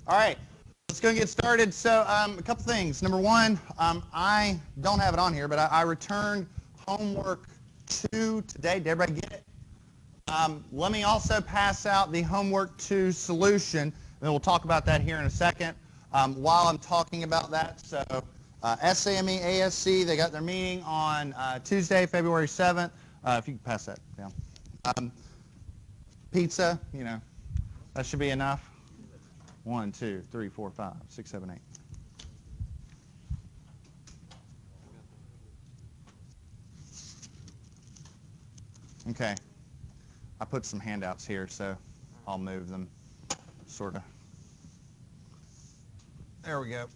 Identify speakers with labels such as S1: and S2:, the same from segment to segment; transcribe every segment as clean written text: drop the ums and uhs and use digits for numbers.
S1: All right, let's go and get started. So a couple things. Number one, I don't have it on here, but I returned homework 2 today. Did everybody get it? Let me also pass out the homework 2 solution, and then we'll talk about that here in a second. While I'm talking about that, so SAME, ASC, they got their meeting on Tuesday, February 7th. If you can pass that down. Pizza, you know, that should be enough. 1, 2, 3, 4, 5, 6, 7, 8. Okay. I put some handouts here, so I'll move them, sort of. There we go.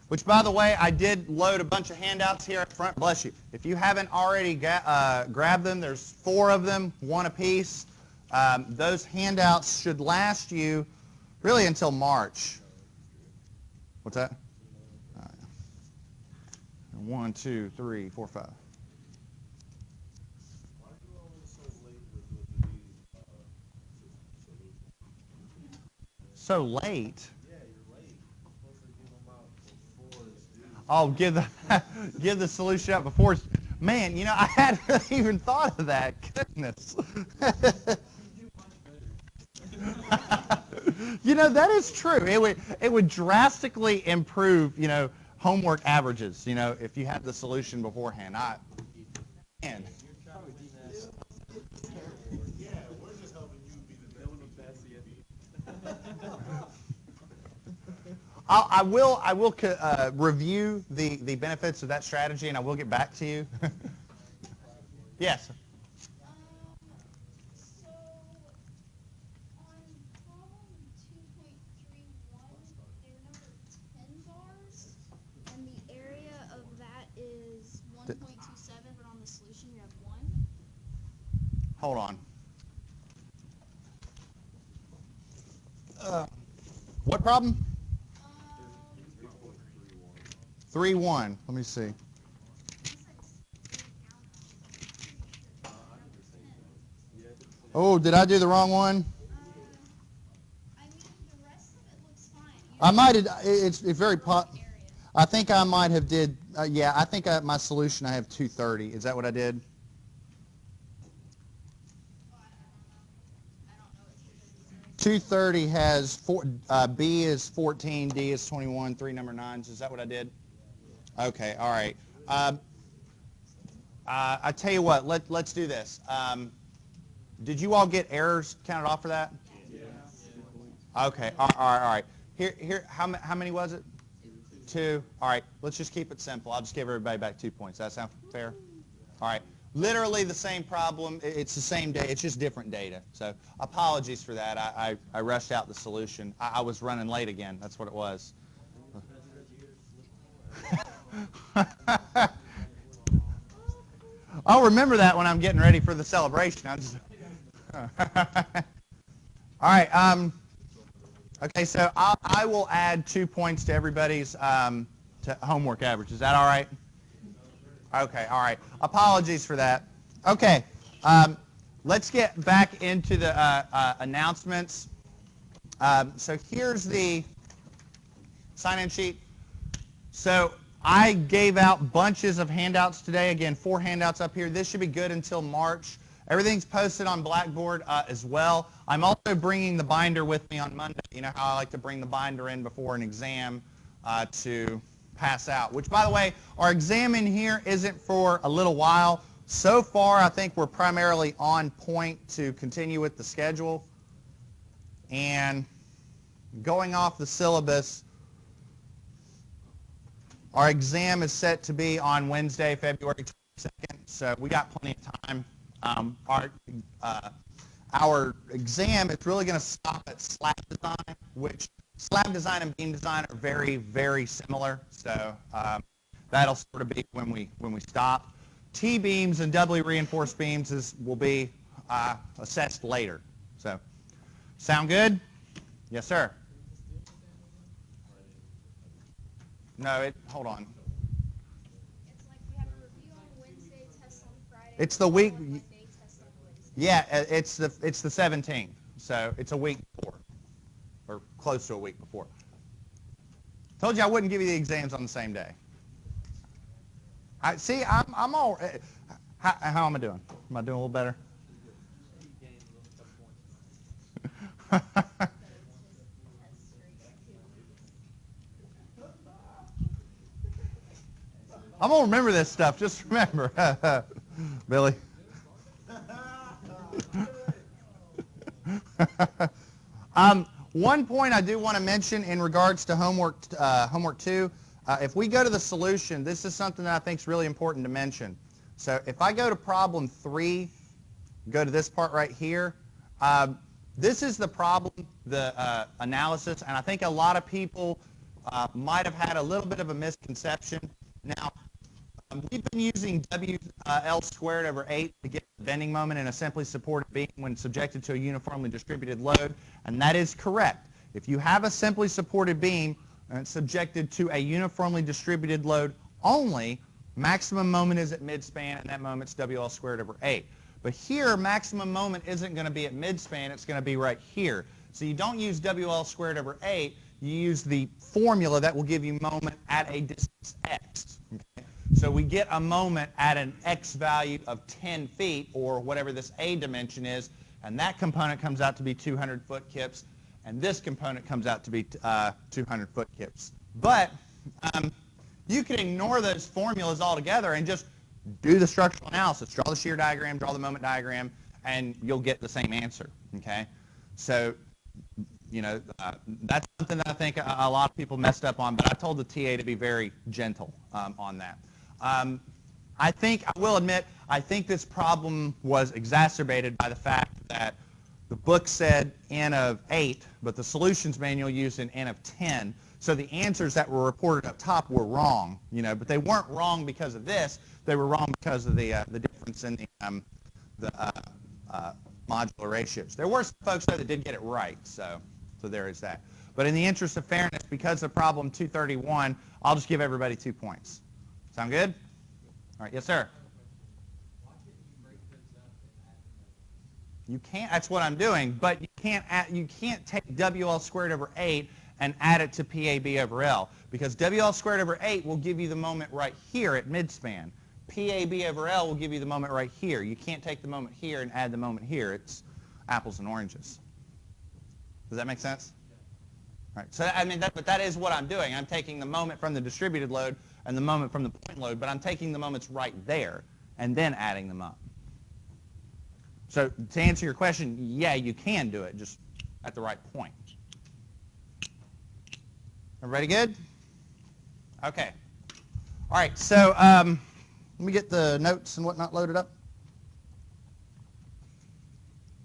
S1: Which, by the way, I did load a bunch of handouts here up front. Bless you. If you haven't already grabbed them, there's 4 of them, 1 apiece. Those handouts should last you really until March. What's that? 1, 2, 3, 4, 5. So late?
S2: Yeah, you're late. You're supposed to give them out before it's due.
S1: Oh, give the solution out before it's, man, you know, I hadn't even thought of that. Goodness. You know, that is true. It would drastically improve, you know, homework averages, you know, if you had the solution beforehand. Man.
S2: Yeah, we're just helping you be the
S1: I will review the benefits of that strategy, and I will get back to you. Yes.
S3: So on problem 2.31, they're number 10 bars, and the area of that is 1.27, but on the solution you have 1.
S1: Hold on. What problem? 3.1. Let me see. Oh, did I do the wrong one?
S3: I mean, the rest of it looks fine.
S1: I might have. It's very. I think I might have did. Yeah, I think my solution I have 230. Is that what I did?
S3: Well, I don't know.
S1: 230 has B is 14, D is 21, 3 number 9s. Is that what I did? Okay. All right. I tell you what. Let's do this. Did you all get errors counted off for that? Yeah. Okay. All right. Here. How many was it? 2. All right. Let's just keep it simple. I'll just give everybody back 2 points. Does that sound fair? All right. Literally the same problem. It's the same day. It's just different data. So apologies for that. I rushed out the solution. I was running late again. That's what it was. I'll remember that when I'm getting ready for the celebration. All right. Okay, so I will add 2 points to everybody's to homework average. Is that all right? Okay, all right. Apologies for that. Okay, let's get back into the announcements. So here's the sign-in sheet. So I gave out bunches of handouts today. Again, 4 handouts up here. This should be good until March. Everything's posted on Blackboard as well. I'm also bringing the binder with me on Monday. You know how I like to bring the binder in before an exam to pass out. Which, by the way, our exam in here isn't for a little while. So far, I think we're primarily on point to continue with the schedule. And going off the syllabus, our exam is set to be on Wednesday, February 22nd. So we got plenty of time. Our exam is really going to stop at slab design, which slab design and beam design are very, very similar. So that'll sort of be when we stop. T-beams and doubly reinforced beams will be assessed later. So sound good? Yes, sir. No, hold on.
S3: It's like we have a review on Wednesday, test on Friday.
S1: It's the week.
S3: Monday, test on Wednesday.
S1: Yeah, it's the 17th. So it's a week before, or close to a week before. Told you I wouldn't give you the exams on the same day. See, I'm all. How am I doing? Am I doing a little better? I'm gonna remember this stuff. Just remember, Billy. One point I do want to mention in regards to homework 2, if we go to the solution, this is something that I think is really important to mention. So if I go to problem 3, go to this part right here, this is the problem, the analysis, and I think a lot of people might have had a little bit of a misconception. Now, we've been using WL squared over 8 to get the bending moment in a simply supported beam when subjected to a uniformly distributed load, and that is correct. If you have a simply supported beam and it's subjected to a uniformly distributed load only, maximum moment is at midspan, and that moment's WL squared over 8. But here, maximum moment isn't going to be at midspan, it's going to be right here. So you don't use WL squared over 8, you use the formula that will give you moment at a distance x. Okay? So we get a moment at an x value of 10 feet, or whatever this a dimension is, and that component comes out to be 200 foot kips, and this component comes out to be 200 foot kips. But you can ignore those formulas altogether and just do the structural analysis. Draw the shear diagram, draw the moment diagram, and you'll get the same answer. Okay? So, you know, that's something that I think a lot of people messed up on, but I told the TA to be very gentle on that. I will admit, I think this problem was exacerbated by the fact that the book said n of 8, but the solutions manual used an n of 10. So the answers that were reported up top were wrong, you know, but they weren't wrong because of this. They were wrong because of the difference in the modular ratios. There were some folks though that did get it right, so there is that. But in the interest of fairness, because of problem 231, I'll just give everybody 2 points. Sound good? All right, yes, sir. You can't. That's what I'm doing. But you can't take WL squared over 8 and add it to PAB over L, because WL squared over 8 will give you the moment right here at midspan. PAB over L will give you the moment right here. You can't take the moment here and add the moment here. It's apples and oranges. Does that make sense? All right. So I mean, but that is what I'm doing. I'm taking the moment from the distributed load and the moment from the point load, but I'm taking the moments right there and then adding them up. So to answer your question, yeah, you can do it, just at the right point. Everybody good? Okay. All right, so let me get the notes and whatnot loaded up.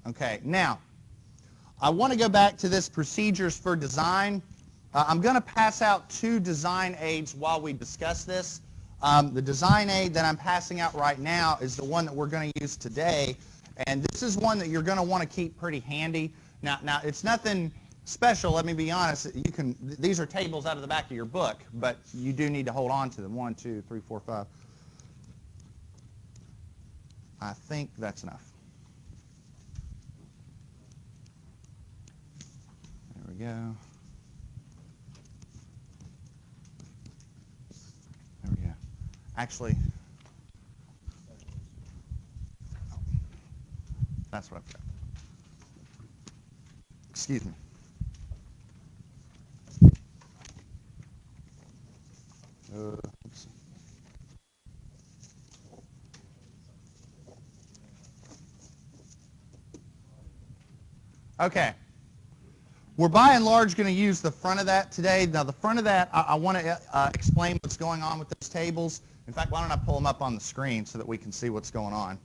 S1: Okay, now, I want to go back to this procedures for design. I'm going to pass out 2 design aids while we discuss this. The design aid that I'm passing out right now is the one that we're going to use today, and this is one that you're going to want to keep pretty handy. Now, it's nothing special, let me be honest. These are tables out of the back of your book, but you do need to hold on to them. 1, 2, 3, 4, 5. I think that's enough. There we go. There we go. Actually, that's what I've got. Excuse me. Oops. Okay. We're by and large going to use the front of that today. Now the front of that, I want to explain what's going on with those tables. In fact, why don't I pull them up on the screen so that we can see what's going on.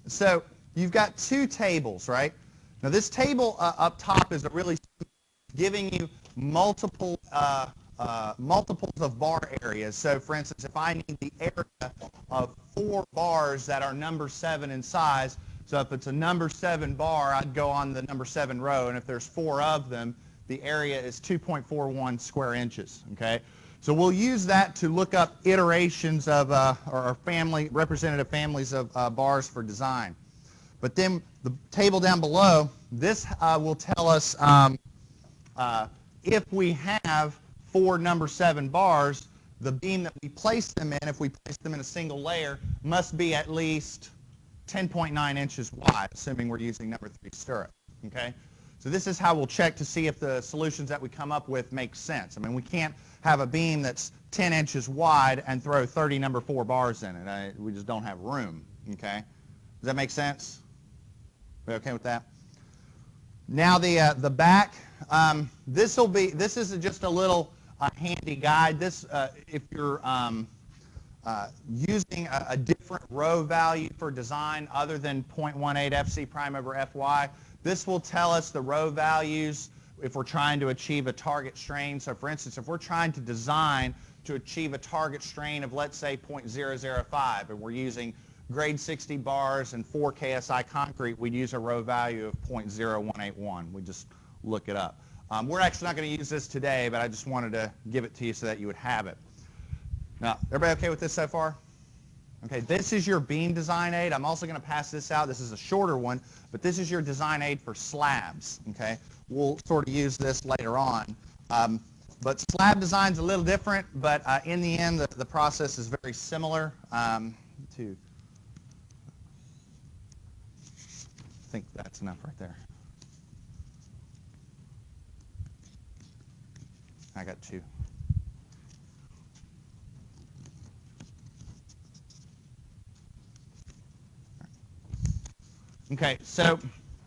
S1: So you've got 2 tables, right? Now this table up top is really giving you multiples of bar areas. So for instance, if I need the area of 4 bars that are number 7 in size, so if it's a number 7 bar, I'd go on the number 7 row, and if there's 4 of them, the area is 2.41 square inches, okay? So we'll use that to look up iterations of or representative families of bars for design. But then the table down below, this will tell us if we have 4 number 7 bars, the beam that we place them in, if we place them in a single layer, must be at least 10.9 inches wide, assuming we're using number 3 stirrup. Okay? So this is how we'll check to see if the solutions that we come up with make sense. I mean, we can't have a beam that's 10 inches wide and throw 30 number 4 bars in it. We just don't have room. Okay? Does that make sense? We okay with that? Now the back. This is just a little handy guide. This, if you're using a different rho value for design other than 0.18 FC prime over Fy, this will tell us the rho values if we're trying to achieve a target strain. So for instance, if we're trying to design to achieve a target strain of, let's say, 0.005, and we're using grade 60 bars and 4 KSI concrete, we'd use a rho value of 0.0181. We just look it up. We're actually not going to use this today, but I just wanted to give it to you so that you would have it. Now, everybody okay with this so far? Okay, this is your beam design aid. I'm also going to pass this out. This is a shorter one, but this is your design aid for slabs. Okay, we'll sort of use this later on. But slab design's a little different, but in the end, the process is very similar. I think that's enough right there. I got 2. Okay, so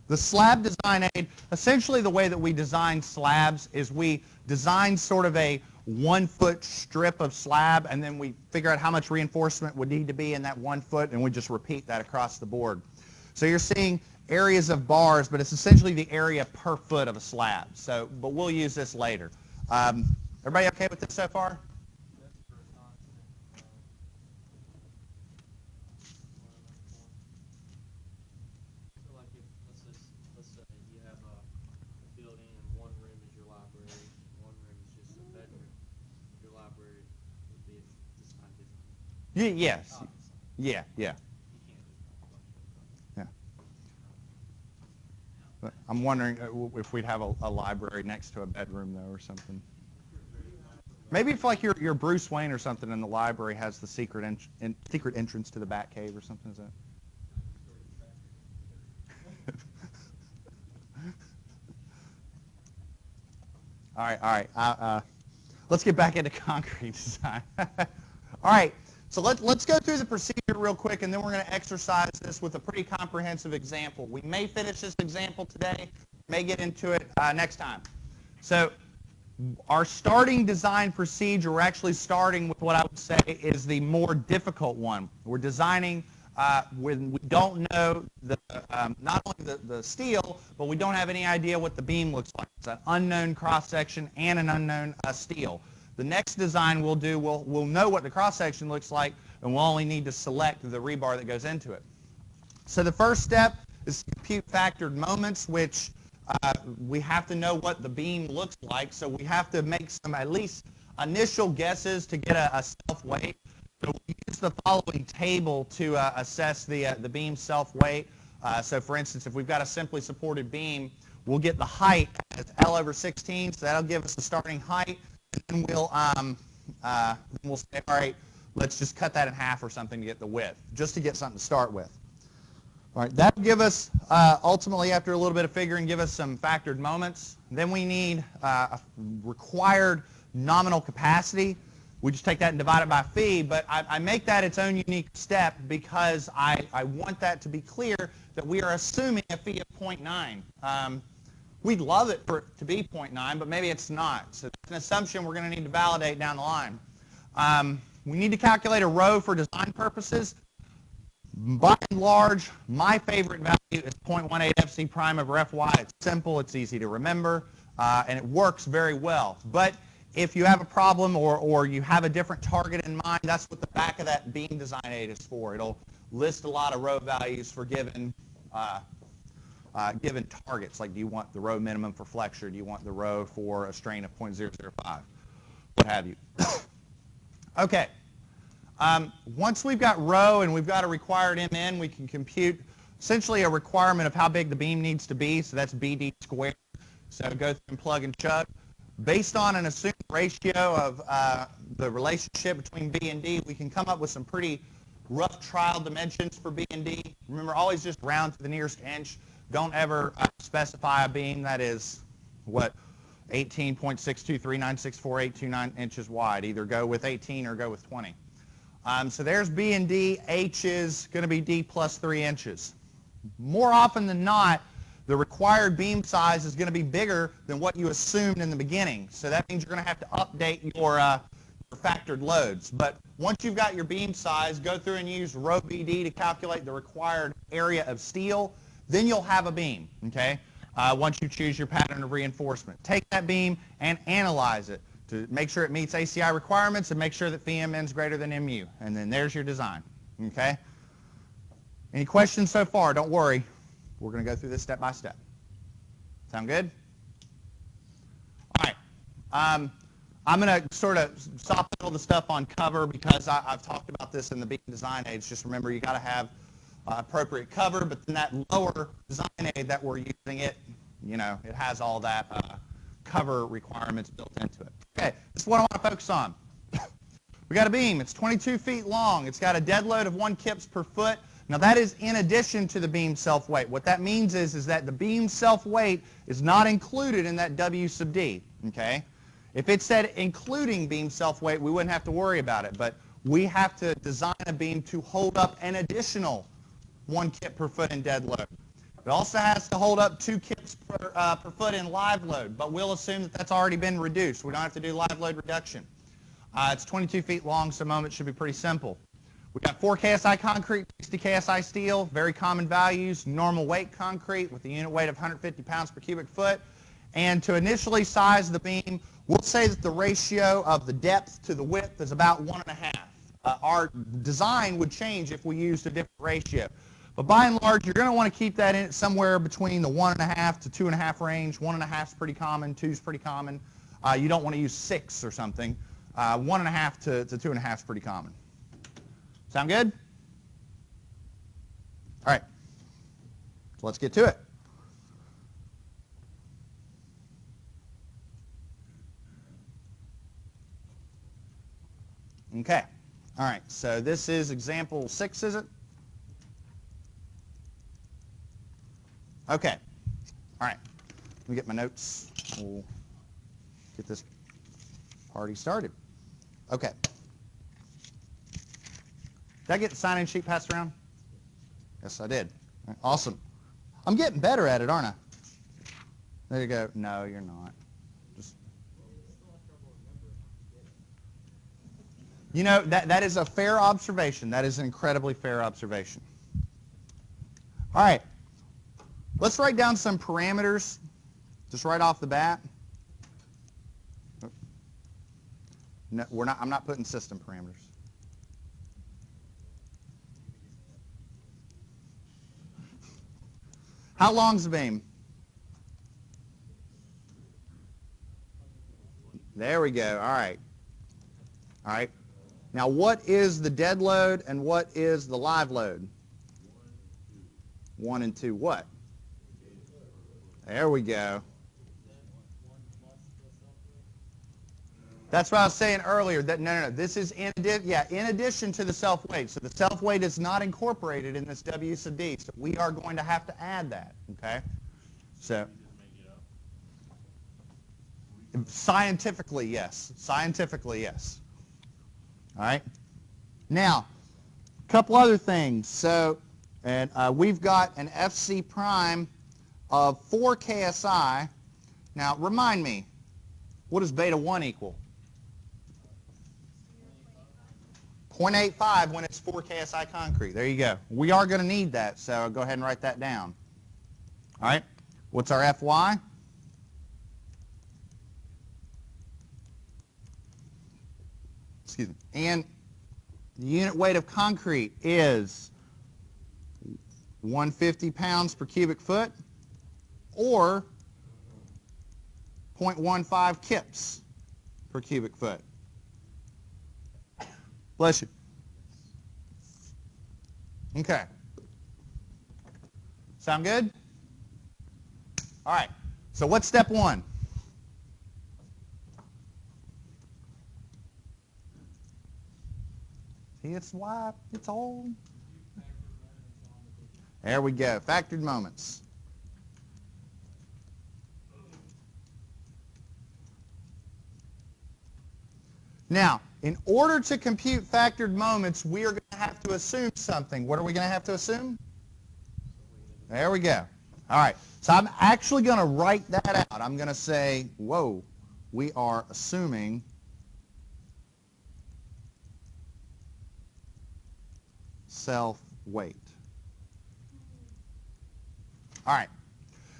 S1: the slab design aid, essentially the way that we design slabs is we design sort of a 1-foot strip of slab, and then we figure out how much reinforcement would need to be in that 1 foot, and we just repeat that across the board. So you're seeing areas of bars, but it's essentially the area per foot of a slab. So, but we'll use this later. Everybody okay with this so far? Yes. Yeah. Yeah. But I'm wondering if we'd have a library next to a bedroom, though, or something. Maybe if, like, you're Bruce Wayne or something, and the library has the secret entrance to the Bat Cave or something. Is that? All right. Let's get back into concrete design. All right. So let's go through the procedure real quick, and then we're going to exercise this with a pretty comprehensive example. We may finish this example today, may get into it next time. So our starting design procedure, we're actually starting with what I would say is the more difficult one. We're designing when we don't know not only the steel, but we don't have any idea what the beam looks like. It's an unknown cross-section and an unknown steel. The next design we'll do, we'll know what the cross-section looks like, and we'll only need to select the rebar that goes into it. So the first step is to compute factored moments, which we have to know what the beam looks like. So we have to make some at least initial guesses to get a self-weight. So we use the following table to assess the beam self-weight. So for instance, if we've got a simply supported beam, we'll get the height as L over 16, so that'll give us the starting height. And then we'll say, all right, let's just cut that in half or something to get the width, just to get something to start with. All right, that'll give us, ultimately, after a little bit of figuring, give us some factored moments. Then we need a required nominal capacity. We just take that and divide it by phi, but I make that its own unique step because I want that to be clear that we are assuming a phi of 0.9. We'd love it for it to be 0.9, but maybe it's not. So that's an assumption we're going to need to validate down the line. We need to calculate a rho for design purposes. By and large, my favorite value is 0.18 FC prime over Fy. It's simple, it's easy to remember, and it works very well. But if you have a problem or you have a different target in mind, that's what the back of that beam design aid is for. It'll list a lot of rho values for given targets, like do you want the rho minimum for flexure, do you want the rho for a strain of 0.005, what have you. Okay. Once we've got rho and we've got a required MN, we can compute essentially a requirement of how big the beam needs to be. So that's BD squared. So go through and plug and chug. Based on an assumed ratio of the relationship between B and D, we can come up with some pretty rough trial dimensions for B and D. Remember, always just round to the nearest inch. Don't ever specify a beam that is, 18.623964829 inches wide. Either go with 18 or go with 20. So there's B and D. H is going to be D plus 3 inches. More often than not, the required beam size is going to be bigger than what you assumed in the beginning. So that means you're going to have to update your factored loads. But once you've got your beam size, go through and use rho BD to calculate the required area of steel. Then you'll have a beam, okay? Once you choose your pattern of reinforcement. Take that beam and analyze it to make sure it meets ACI requirements and make sure that phi MN is greater than MU. And then there's your design, okay? Any questions so far? Don't worry. We're going to go through this step by step. Sound good? All right. I'm going to sort of stop all the stuff on cover because I've talked about this in the beam design aids. Just remember, you got to have appropriate cover, but then that lower design aid that we're using, it has all that cover requirements built into it. Okay, this is what I want to focus on. We got a beam. It's 22 feet long. It's got a dead load of 1 kips per foot. Now that is in addition to the beam self-weight. What that means is that the beam self-weight is not included in that W sub D, okay? If it said including beam self-weight, we wouldn't have to worry about it, but we have to design a beam to hold up an additional 1 kip per foot in dead load. It also has to hold up 2 kips per foot in live load, but we'll assume that that's already been reduced. We don't have to do live load reduction. It's 22 feet long, so moment should be pretty simple. We've got 4 KSI concrete, 60 KSI steel, very common values, normal weight concrete with a unit weight of 150 pounds per cubic foot. And to initially size the beam, we'll say that the ratio of the depth to the width is about 1.5. Our design would change if we used a different ratio. But by and large, you're going to want to keep that in somewhere between the 1.5 to 2.5 range. 1.5 is pretty common, 2 is pretty common. You don't want to use 6 or something. 1.5 to 2.5 is pretty common. Sound good? All right. So let's get to it. Okay. All right. So this is example 6, is it? Okay. All right. Let me get my notes. We'll get this party started. Okay. Did I get the sign-in sheet passed around? Yes, I did. Awesome. I'm getting better at it, aren't I? There you go. No, you're not. Just... You know, that is a fair observation. That is an incredibly fair observation. All right. Let's write down some parameters just right off the bat. No, I'm not putting system parameters. How long's the beam? There we go. All right. All right. Now, what is the dead load and what is the live load? 1 and 2 what? There we go. That's what I was saying earlier. That no. This is in addition to the self-weight. So the self-weight is not incorporated in this W sub D. So we are going to have to add that. Okay. So scientifically, yes. Scientifically, yes. All right. Now, a couple other things. So, and we've got an FC prime of 4 KSI. Now, remind me, what does beta 1 equal? 0.85 when it's 4 KSI concrete. There you go. We are going to need that, so I'll go ahead and write that down. All right. What's our FY? Excuse me. And the unit weight of concrete is 150 pounds per cubic foot or 0.15 kips per cubic foot. Bless you. Okay. Sound good? All right. So what's step one? See, it's why it's old. There we go. Factored moments. Now, in order to compute factored moments, we are going to have to assume something. What are we going to have to assume? There we go. All right. So I'm actually going to write that out. I'm going to say, whoa, we are assuming self-weight. All right.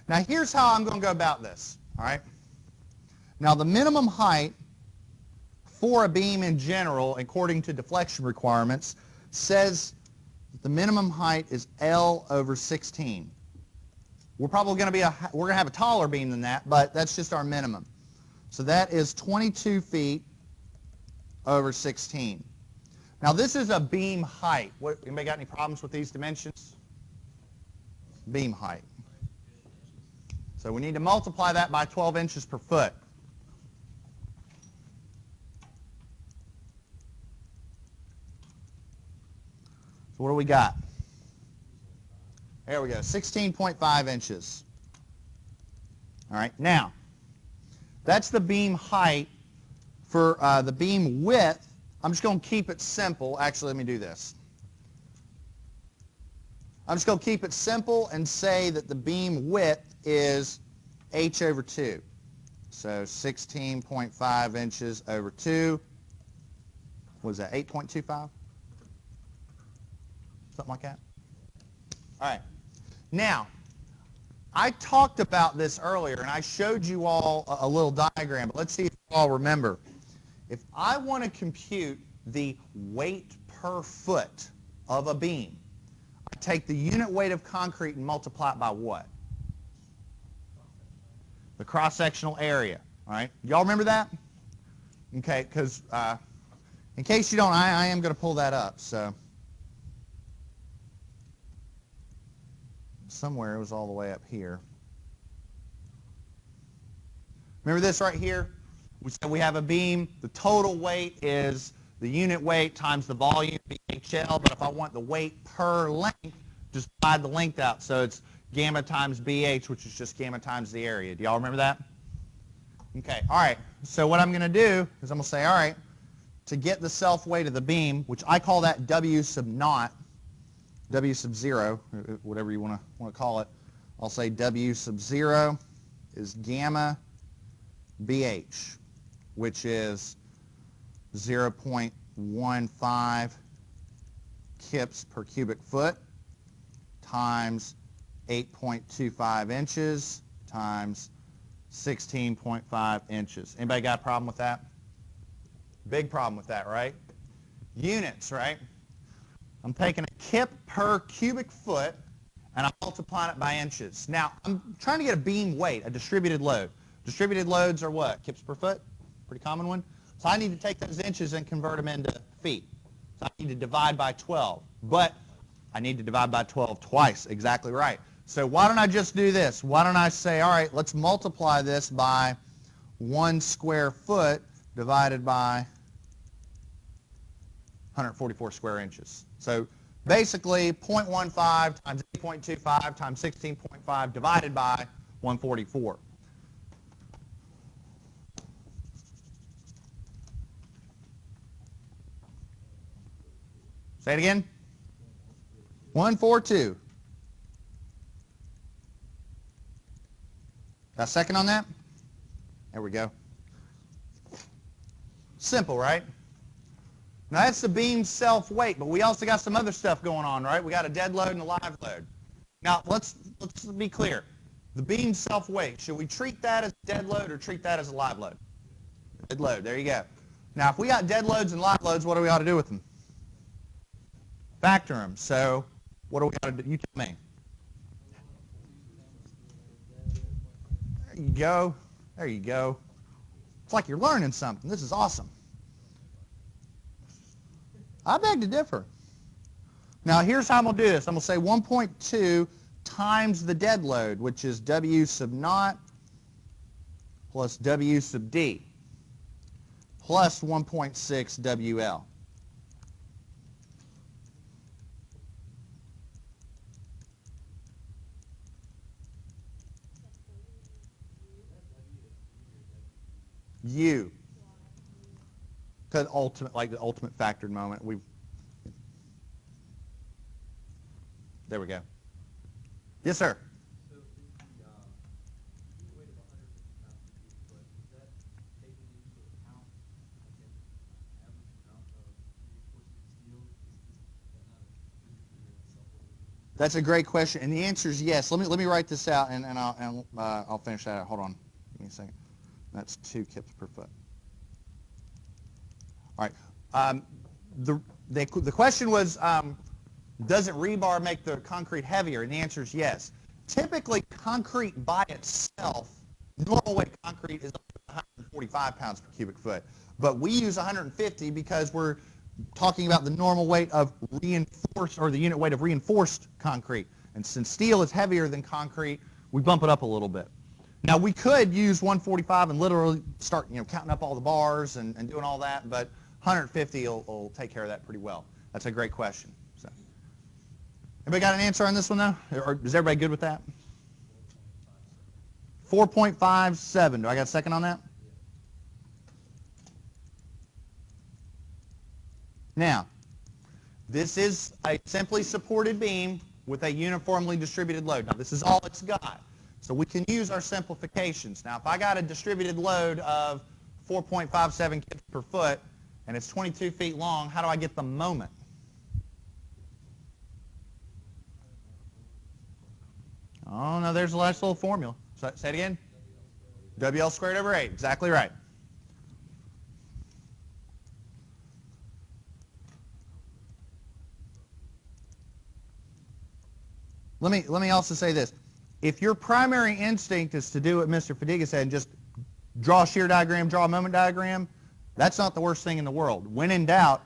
S1: Now, here's how I'm going to go about this. All right. Now, the minimum height for a beam in general, according to deflection requirements, says that the minimum height is L over 16. We're probably going to have a taller beam than that, but that's just our minimum. So that is 22 feet over 16. Now this is a beam height. Anybody got any problems with these dimensions? Beam height. So we need to multiply that by 12 inches per foot. So what do we got? There we go, 16.5 inches. All right, now, that's the beam height. For the beam width, I'm just going to keep it simple. Actually, let me do this. I'm just going to keep it simple and say that the beam width is h over 2. So 16.5 inches over 2. What is that, 8.25? Something like that? All right. Now, I talked about this earlier, and I showed you all a little diagram, but let's see if you all remember. If I want to compute the weight per foot of a beam, I take the unit weight of concrete and multiply it by what? The cross-sectional area. All right? Y'all remember that? Okay, because in case you don't, I am going to pull that up. So somewhere it was all the way up here. Remember this right here? We said we have a beam. The total weight is the unit weight times the volume, BHL. But if I want the weight per length, just divide the length out. So it's gamma times BH, which is just gamma times the area. Do y'all remember that? Okay, all right. So what I'm going to do is I'm going to say, all right, to get the self-weight of the beam, which I call that W sub naught, W sub 0, whatever you want to call it, I'll say W sub 0 is gamma BH, which is 0.15 kips per cubic foot times 8.25 inches times 16.5 inches. Anybody got a problem with that? Big problem with that, right? Units, right? I'm taking a kip per cubic foot and I'm multiplying it by inches. Now, I'm trying to get a beam weight, a distributed load. Distributed loads are what? Kips per foot? Pretty common one. So I need to take those inches and convert them into feet. So I need to divide by 12. But I need to divide by 12 twice. Exactly right. So why don't I just do this? Why don't I say, all right, let's multiply this by 1 square foot divided by 144 square inches. So basically 0.15 times 8.25 times 16.5 divided by 144. Say it again. 142. Got a second on that? There we go. Simple, right? Now that's the beam self-weight, but we also got some other stuff going on, right? We got a dead load and a live load. Now let's be clear. The beam self-weight, should we treat that as a dead load or treat that as a live load? Dead load, there you go. Now if we got dead loads and live loads, what do we ought to do with them? Factor them. So what do we ought to do? You tell me. There you go. There you go. It's like you're learning something. This is awesome. I beg to differ. Now, here's how I'm going to do this. I'm going to say 1.2 times the dead load, which is W sub naught plus W sub D plus 1.6 WL. U. Because ultimate, like the ultimate factored moment. There we go. Yes, sir.
S2: So is the unit weight of 150 pounds per cubic foot, is that taking into account like an average amount of reinforcing steel? Is that not a contributor in itself?
S1: That's a great question, and the answer is yes. Let me write this out, and I'll finish that out. Hold on, give me a second. That's 2 kips per foot. All right. The question was, doesn't rebar make the concrete heavier? And the answer is yes. Typically, concrete by itself, normal weight concrete is 145 pounds per cubic foot, but we use 150 because we're talking about the normal weight of reinforced, or the unit weight of reinforced concrete. And since steel is heavier than concrete, we bump it up a little bit. Now, we could use 145 and literally start, counting up all the bars and doing all that, but 150 will take care of that pretty well. That's a great question. So, anybody got an answer on this one, though? Or is everybody good with that? 4.57. Do I got a second on that? Now, this is a simply supported beam with a uniformly distributed load. Now, this is all it's got. So we can use our simplifications. Now, if I got a distributed load of 4.57 kips per foot and it's 22 feet long, how do I get the moment? Oh, no, there's a nice little formula. So, say it again. WL squared over 8. Exactly right. Let me also say this. If your primary instinct is to do what Mr. Fadiga said and just draw a shear diagram, draw a moment diagram, that's not the worst thing in the world. When in doubt,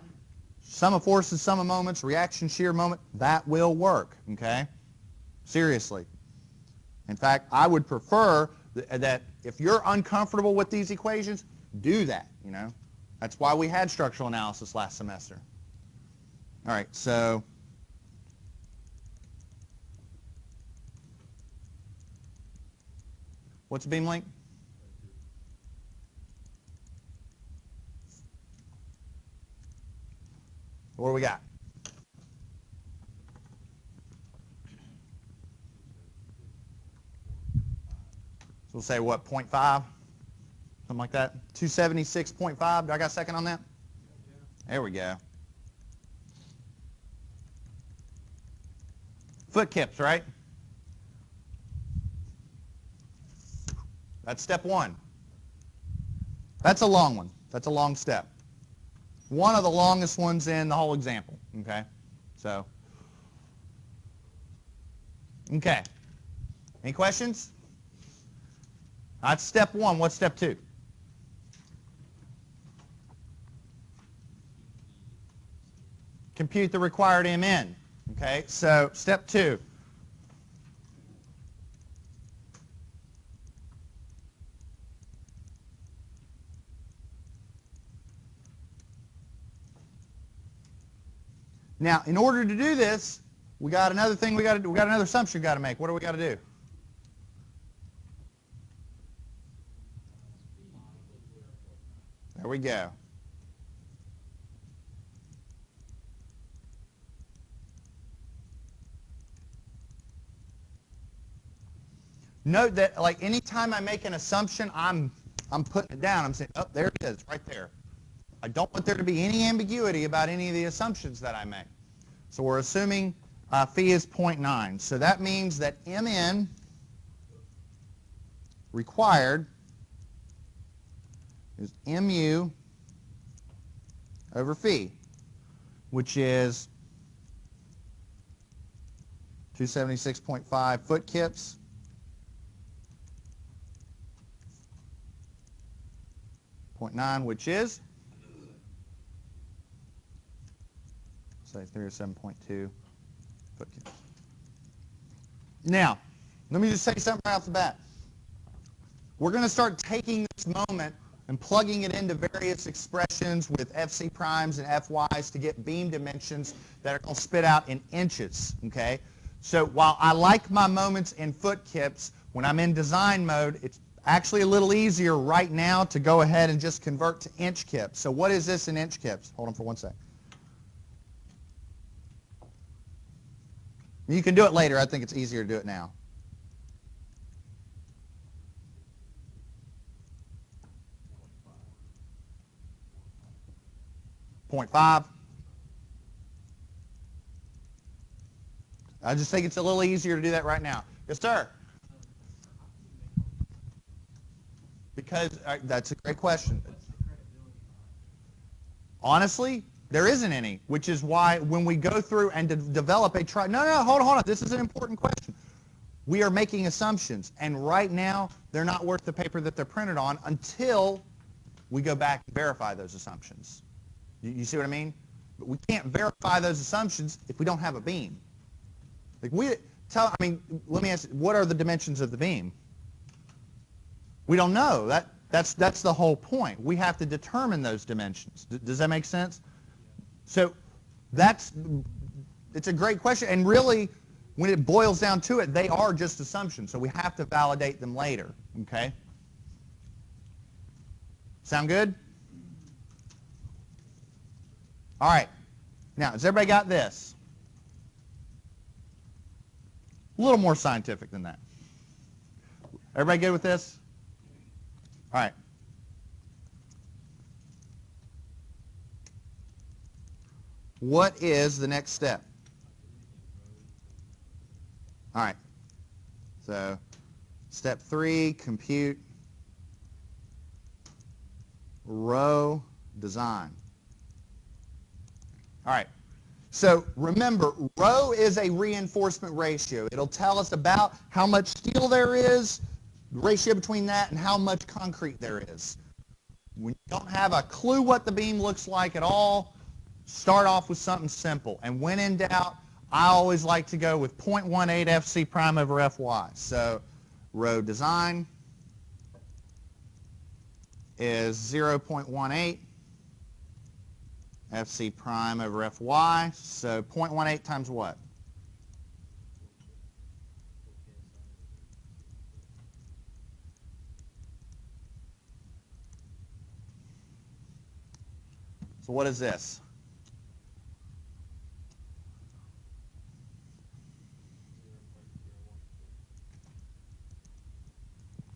S1: sum of forces, sum of moments, reaction shear moment, that will work, okay? Seriously. In fact, I would prefer that if you're uncomfortable with these equations, do that, That's why we had structural analysis last semester. All right, so what's beam length? What do we got? So we'll say what, 0.5? Something like that? 276.5. Do I got a second on that? There we go. Foot kips, right? That's step 1. That's a long one. That's a long step. One of the longest ones in the whole example, okay? So, okay. Any questions? That's step 1. What's step 2? Compute the required MN, okay? So, step 2. Now, in order to do this, we got another thing we got to do. We got another assumption we got to make. What do we got to do? There we go. Note that, like, anytime I make an assumption, I'm putting it down. I'm saying, oh, there it is, right there. I don't want there to be any ambiguity about any of the assumptions that I make. So we're assuming phi is 0.9. So that means that Mn required is Mu over phi, which is 276.5 foot kips .9, which is say 307.2 foot cubes. Now, let me just say something right off the bat. We're going to start taking this moment and plugging it into various expressions with FC primes and FYs to get beam dimensions that are going to spit out in inches, okay? So while I like my moments in foot kips, when I'm in design mode, it's actually a little easier right now to go ahead and just convert to inch kips. So what is this in inch kips? Hold on for one sec. You can do it later. I think it's easier to do it now. 0.5. I just think it's a little easier to do that right now. Yes, sir? Because that's a great question. Honestly, there isn't any, which is why when we go through and develop a no, hold on. This is an important question. We are making assumptions, and right now they're not worth the paper that they're printed on until we go back and verify those assumptions. You see what I mean? But we can't verify those assumptions if we don't have a beam. Like let me ask you, what are the dimensions of the beam? We don't know. That's the whole point. We have to determine those dimensions. Does that make sense? So it's a great question, and really, when it boils down to it, they are just assumptions, so we have to validate them later, okay? Sound good? All right. Now, has everybody got this? A little more scientific than that. Everybody good with this? All right. What is the next step? All right. So, step 3, compute row design. All right. So remember, rho is a reinforcement ratio. It'll tell us about how much steel there is, the ratio between that, and how much concrete there is. When you don't have a clue what the beam looks like at all, start off with something simple. And when in doubt, I always like to go with 0.18 FC prime over Fy. So row design is 0.18 FC prime over Fy. So 0.18 times what? So what is this?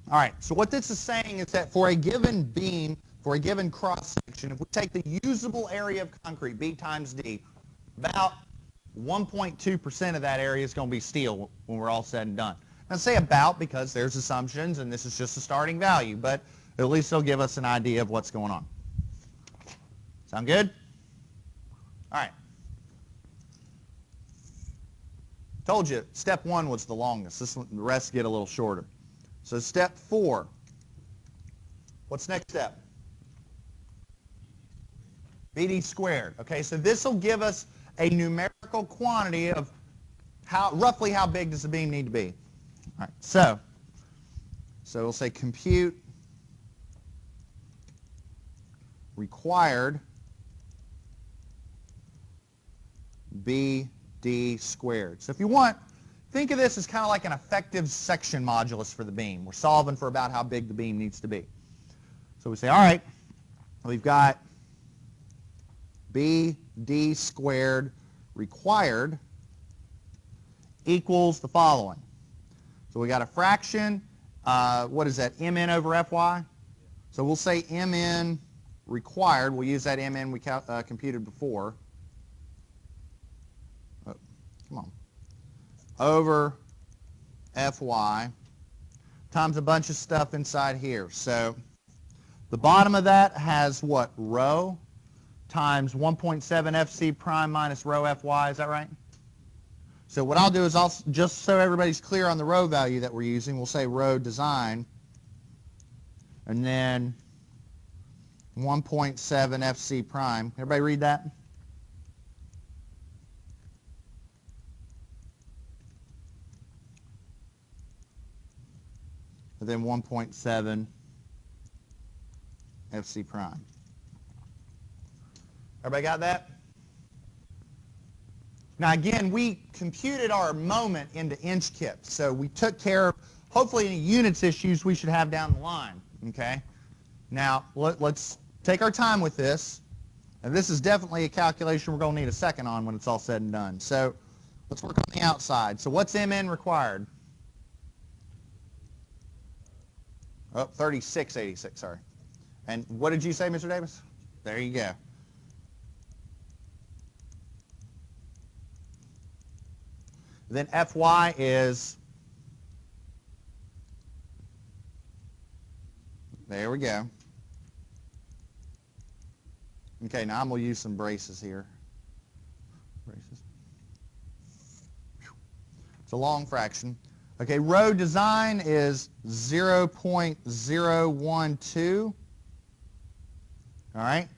S1: All right, so what this is saying is that for a given beam, for a given cross-section, if we take the usable area of concrete, B times D, about 1.2% of that area is going to be steel when we're all said and done. Now, say about because there's assumptions, and this is just a starting value, but at least it'll give us an idea of what's going on. Sound good? All right. Told you, step 1 was the longest. The rest get a little shorter. So step 4. What's next step? BD squared. Okay, so this will give us a numerical quantity of roughly how big does the beam need to be. All right, so we'll say compute required BD squared. So if you want, think of this as kind of like an effective section modulus for the beam. We're solving for about how big the beam needs to be. So we say, all right, we've got BD squared required equals the following. So we got a fraction, what is that, mn over Fy? So we'll say mn required, we'll use that mn we computed before. Oh, come on. Over Fy times a bunch of stuff inside here. So the bottom of that has what? Rho times 1.7 FC prime minus rho Fy. Is that right? So what I'll do is just so everybody's clear on the rho value that we're using, we'll say rho design, and then 1.7 FC prime. Everybody read that? and then 1.7 FC prime. Everybody got that? Now again, we computed our moment into inch kips, so we took care of hopefully any units issues we should have down the line, okay? Now, let's take our time with this, and this is definitely a calculation we're going to need a second on when it's all said and done. So let's work on the outside. So what's MN required? Oh, 3686, sorry. And what did you say, Mr. Davis? There you go. Then Fy is, there we go. Okay, now I'm going to use some braces here. Braces. It's a long fraction. Okay, row design is 0.012. All right.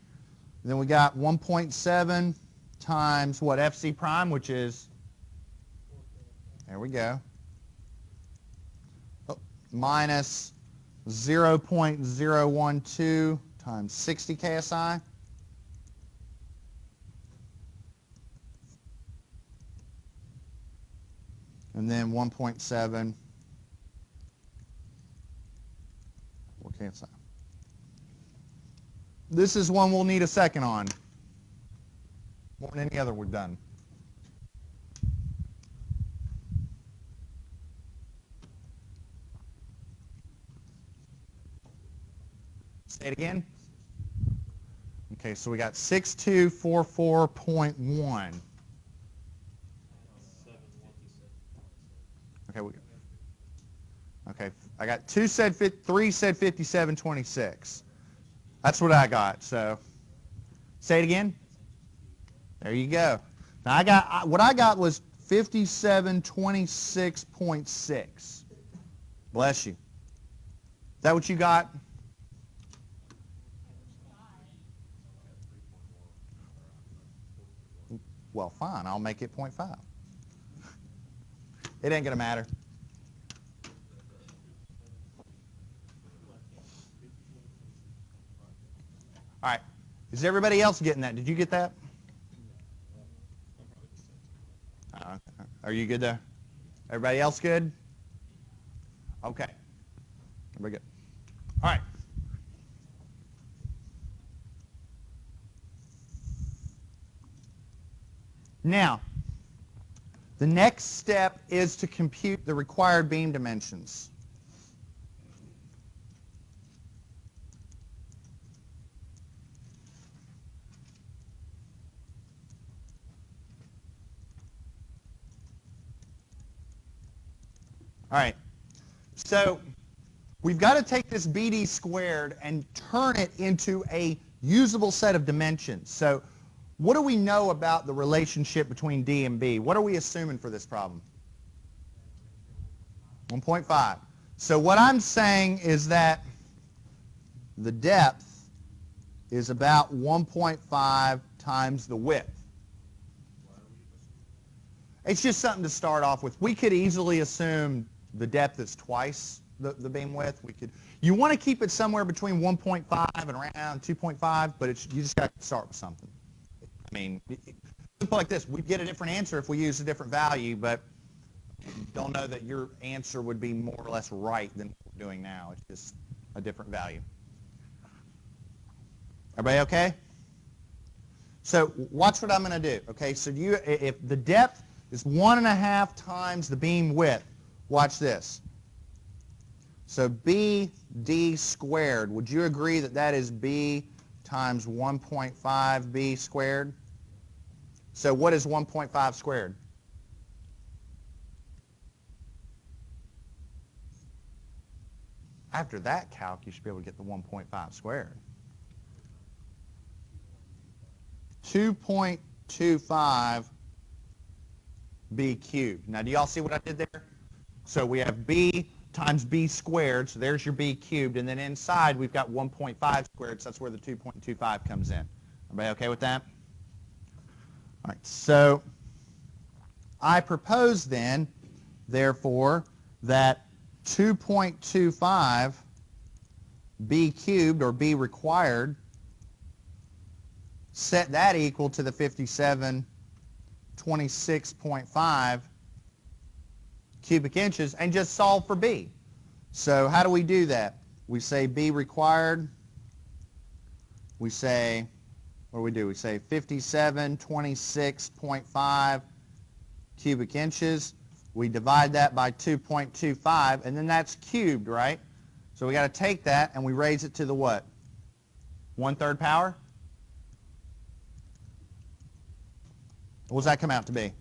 S1: Then we got 1.7 times what, FC prime, which is, there we go, minus 0.012 times 60 KSI. And then 1.7 for KSI. This is one we'll need a second on, more than any other we've done. Say it again. Okay, so we got 6244.1. Okay, I got 3 said 5726. That's what I got. So say it again. There you go. Now what I got was 5726.6. Bless you. Is that what you got? Well, fine. I'll make it 0.5. It ain't going to matter. All right. Is everybody else getting that? Did you get that? Are you good there? Everybody else good? Okay. Everybody good. All right. Now, the next step is to compute the required beam dimensions. All right, so we've got to take this BD squared and turn it into a usable set of dimensions. So what do we know about the relationship between D and B? What are we assuming for this problem? 1.5. So what I'm saying is that the depth is about 1.5 times the width. It's just something to start off with. We could easily assume the depth is twice the beam width. You want to keep it somewhere between 1.5 and around 2.5, but you just got to start with something. I mean, simple like this, we'd get a different answer if we used a different value, but don't know that your answer would be more or less right than what we're doing now. It's just a different value. Everybody okay? So watch what I'm going to do. Okay, so if the depth is 1.5 times the beam width, watch this. So BD squared, would you agree that that is B times 1.5 B squared? So what is 1.5 squared? After that calc, you should be able to get the 1.5 squared. 2.25 B cubed. Now, do y'all see what I did there? So we have B times B squared, so there's your B cubed, and then inside we've got 1.5 squared, so that's where the 2.25 comes in. Everybody okay with that? All right, so I propose then, therefore, that 2.25 b cubed, or b required, set that equal to the 5726.5 cubic inches, and just solve for b. So how do we do that? We say b required. We say, what do we do? We say 5726.5 cubic inches. We divide that by 2.25, and then that's cubed, right? So we got to take that and we raise it to the what? 1/3 power? What does that come out to be?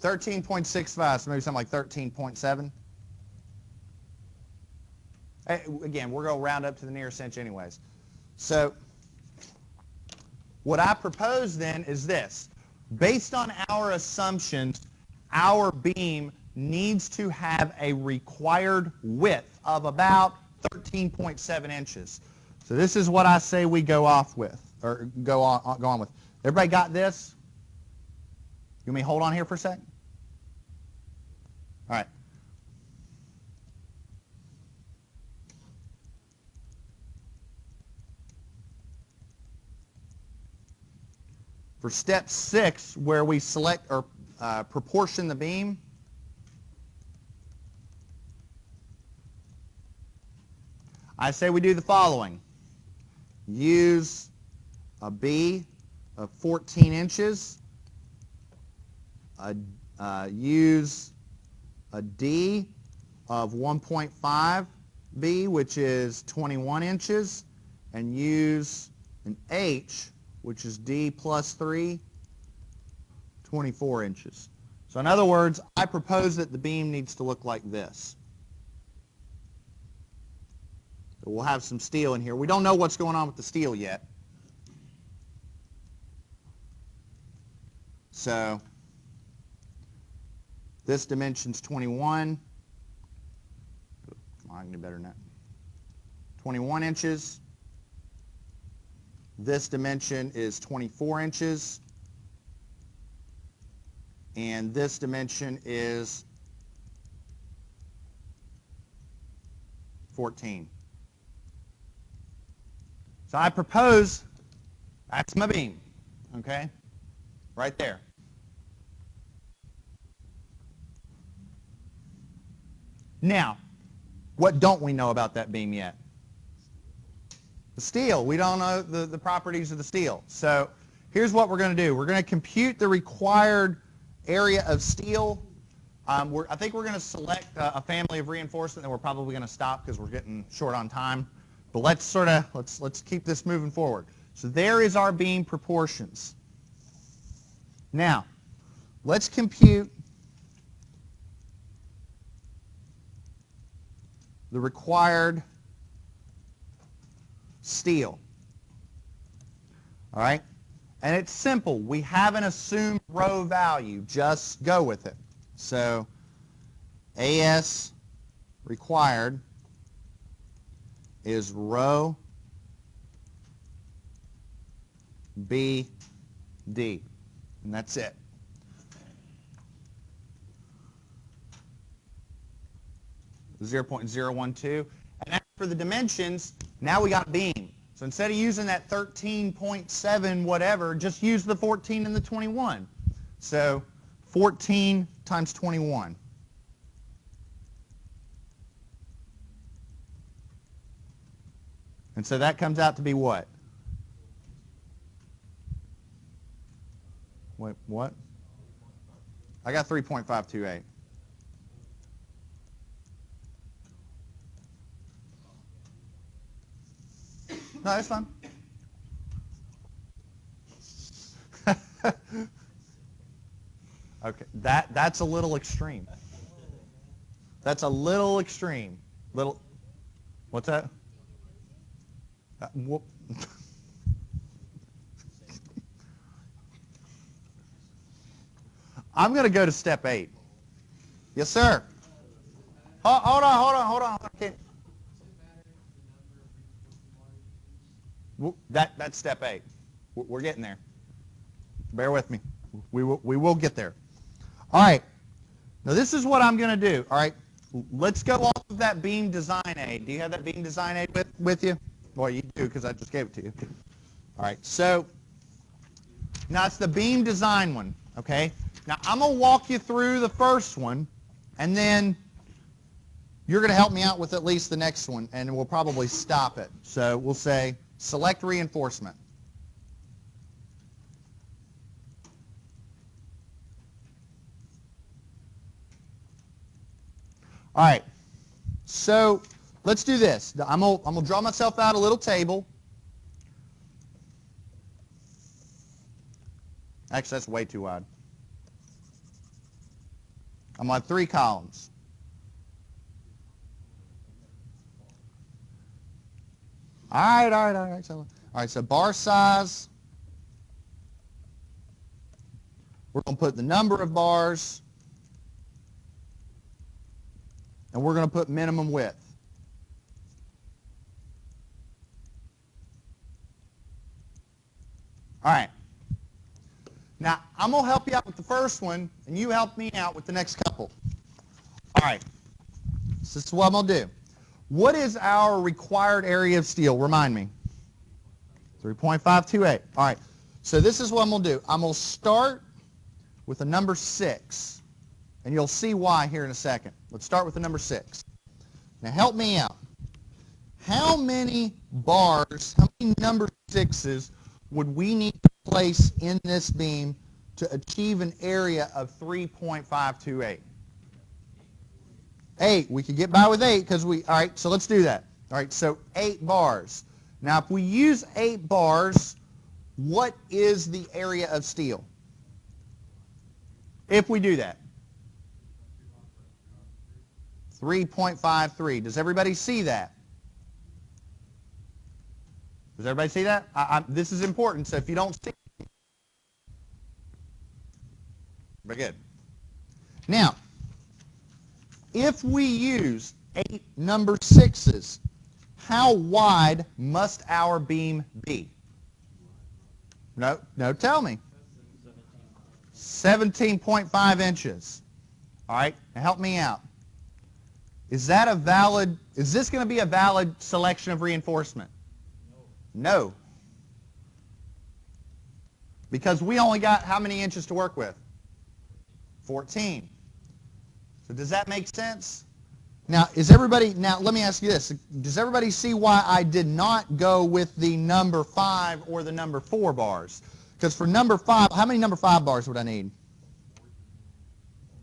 S1: 13.65, so maybe something like 13.7. Again, we're going to round up to the nearest inch anyways. So what I propose then is this. Based on our assumptions, our beam needs to have a required width of about 13.7 inches. So this is what I say we go off with, or go on with. Everybody got this? You want me to hold on here for a second? All right. For step 6, where we select or proportion the beam, I say we do the following. Use a B of 14 inches. Use a D of 1.5 B, which is 21 inches. And use an H, which is D plus 3, 24 inches. So in other words, I propose that the beam needs to look like this. So we'll have some steel in here. We don't know what's going on with the steel yet. So this dimension's 21. Come on, I can do better than that. 21 inches. This dimension is 24 inches. And this dimension is 14. So I propose that's my beam, okay? Right there. Now, what don't we know about that beam yet? The steel. We don't know the properties of the steel. So here's what we're going to do. We're going to compute the required area of steel. I think we're going to select a family of reinforcement, and we're probably going to stop because we're getting short on time. But let's keep this moving forward. So there is our beam proportions. Now, let's compute the required steel. All right? And it's simple. We have an assumed rho value. Just go with it. So AS required is rho BD. And that's it. .012. And as for the dimensions, now we got beam. So instead of using that 13.7 whatever, just use the 14 and the 21. So 14 times 21. And so that comes out to be what? Wait, what? I got 3.528. No, that's fine. Okay, that's a little extreme. That's a little extreme. Little. What's that? Whoop. I'm going to go to step 8. Yes, sir. Hold on. Okay. That's step 8. We're getting there. Bear with me. We will get there. All right. Now this is what I'm going to do, all right? Let's go off of that beam design aid. Do you have that beam design aid with you? Well, you do because I just gave it to you. All right, so now it's the beam design one, okay? Now I'm going to walk you through the first one, and then you're going to help me out with at least the next one, and we'll probably stop it. So we'll say select reinforcement. All right, so let's do this. I'm gonna draw myself out a little table. Actually, that's way too wide. I'm gonna have 3 columns. All right. So bar size. We're gonna put the number of bars. And we're going to put minimum width. All right. Now, I'm going to help you out with the first one, and you help me out with the next couple. All right. So this is what I'm going to do. What is our required area of steel? Remind me. 3.528. All right. So this is what I'm going to do. I'm going to start with a number 6. And you'll see why here in a second. Let's start with the number 6. Now help me out. How many bars, how many number 6s would we need to place in this beam to achieve an area of 3.528? 8. We could get by with 8 because all right, so let's do that. All right, so 8 bars. Now if we use 8 bars, what is the area of steel? If we do that. 3.53. Does everybody see that? Does everybody see that? This is important, so if you don't see it, very good. Now, if we use 8 number 6s, how wide must our beam be? No, tell me. 17.5 inches. All right, now help me out. Is this going to be a valid selection of reinforcement? No. Because we only got how many inches to work with? 14. So does that make sense? Now, let me ask you this. Does everybody see why I did not go with the number 5 or the number 4 bars? Because for number 5, how many number 5 bars would I need?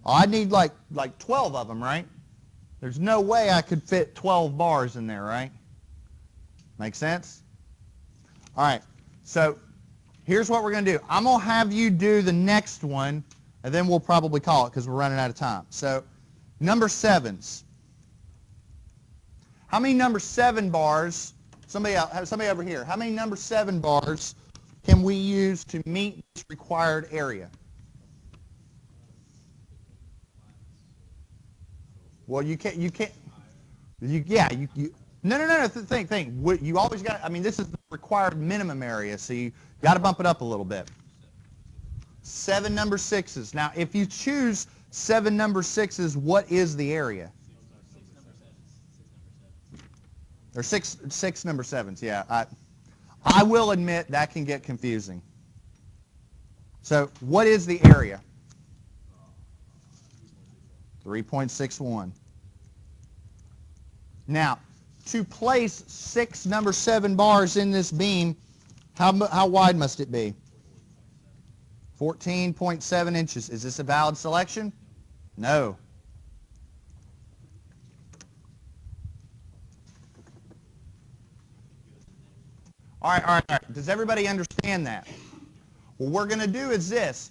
S1: Oh, I'd need like 12 of them, right? There's no way I could fit 12 bars in there, right? Make sense? All right, so here's what we're going to do. I'm going to have you do the next one, and then we'll probably call it because we're running out of time. So number 7s. How many number 7 bars, somebody over here, how many number 7 bars can we use to meet this required area? Well, you can't. No. Think. You always got. I mean, this is the required minimum area, so you got to bump it up a little bit. 7 number 6s. Now, if you choose 7 number 6s, what is the area? Or six number 7s. Yeah, I will admit that can get confusing. So, what is the area? 3.61. Now, to place 6 number 7 bars in this beam, how wide must it be? 14.7 inches. Is this a valid selection? No. All right. Does everybody understand that? What we're going to do is this.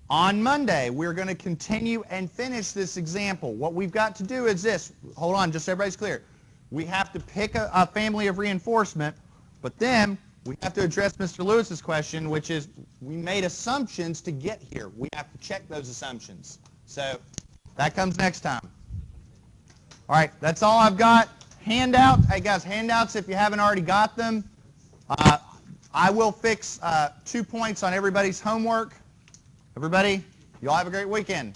S1: On Monday, we're going to continue and finish this example. What we've got to do is this. Hold on, just so everybody's clear. We have to pick a family of reinforcement, but then we have to address Mr. Lewis's question, which is we made assumptions to get here. We have to check those assumptions. So that comes next time. All right, that's all I've got. Handout. Hey, guys, handouts if you haven't already got them. I will fix 2 points on everybody's homework. Everybody, you all have a great weekend.